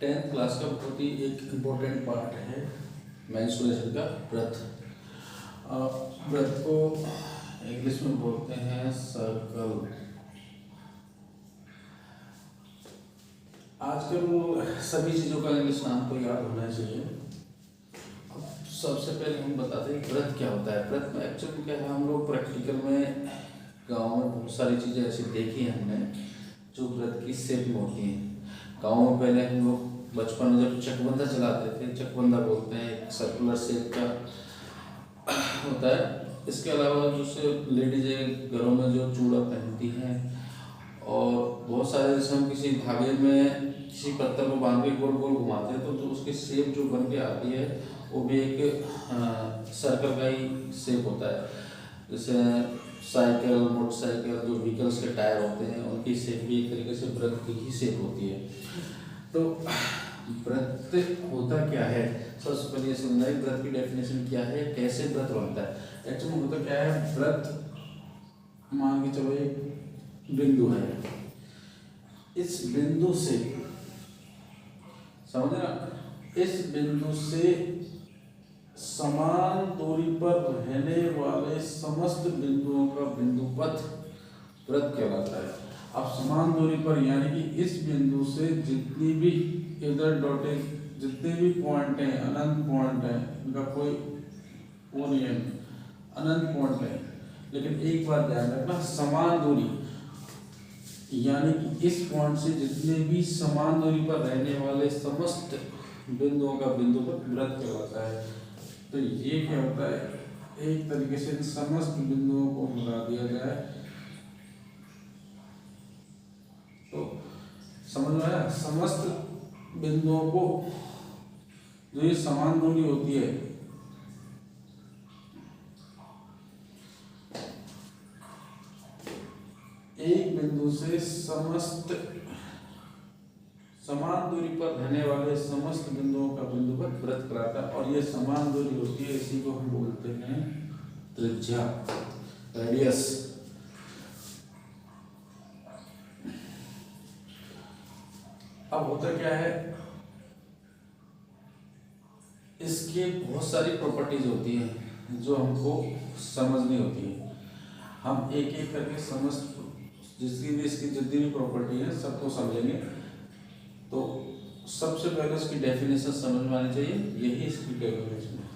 10th class का बहुत ही एक इम्पोर्टेंट पार्ट है मेंस्ट्रुएशन का व्रत। व्रत को इंग्लिश में बोलते हैं सर्कल। आजकल सभी चीज़ों का इंग्लिश नाम तो याद होना चाहिए। अब सबसे पहले हम बताते हैं व्रत क्या होता है। व्रत में एक्चुअली क्या है, हम लोग प्रैक्टिकल में गांव में बहुत सारी चीज़ें ऐसी देखी हैं हमने जो व्रत की शेप में होती हैं। गाँव में पहले हम लोग बचपन में जब चकबंदा चलाते थे, चकबंदा बोलते हैं, एक सर्कुलर शेप का होता है। इसके अलावा जैसे लेडीजें घरों में जो चूड़ा पहनती हैं और बहुत सारे जैसे हम किसी धागे में किसी पत्थर को बांध के गोल गोल घुमाते हैं तो जो उसकी शेप जो बन के आती है वो भी एक सर्कल का ही शेप होता है। जैसे साइकिल, मोटरसाइकिल, जो व्हीकल्स के टायर होते हैं उनकी शेप भी एक तरीके से व्रत की ही शेप होती है। तो व्रत होता क्या है, सबसे पहले ये समझना है व्रत की डेफिनेशन क्या है, कैसे व्रत बनता है। एक्चुअली होता क्या है, व्रत मान के चलो एक बिंदु है, इस बिंदु से समझना, इस बिंदु से समान दूरी पर रहने वाले समस्त बिंदुओं का बिंदुपथ व्रत कहलाता है। अब समान दूरी पर यानी कि इस बिंदु से जितनी भी इधर डॉटेड जितने भी पॉइंट हैं, अनंत पॉइंट हैं, इनका कोई वो नहीं है, अनंत पॉइंट है। लेकिन एक बात ध्यान रखना, समान दूरी यानी कि इस पॉइंट से जितने भी समान दूरी पर रहने वाले समस्त बिंदुओं का बिंदुपथ व्रत कहलाता है। तो ये क्या होता है, एक तरीके से समस्त बिंदुओं को मिला दिया जाए तो समझ में आया। समस्त बिंदुओं को जो ये समान दूरी होती है, एक बिंदु से समस्त समान दूरी पर रहने वाले समस्त बिंदुओं का बिंदुपथ व्रत कराता है। और ये समान दूरी होती है, इसी को हम बोलते हैं त्रिज्या, रेडियस। अब होता क्या है, इसके बहुत सारी प्रॉपर्टीज होती हैं जो हमको समझनी होती है। हम एक एक करके समस्त जिसकी भी इसकी जितनी भी प्रॉपर्टी है सबको समझेंगे। तो सबसे पहले इसकी डेफिनेशन समझ में आनी चाहिए, यही इसकी डेफिनेशन है।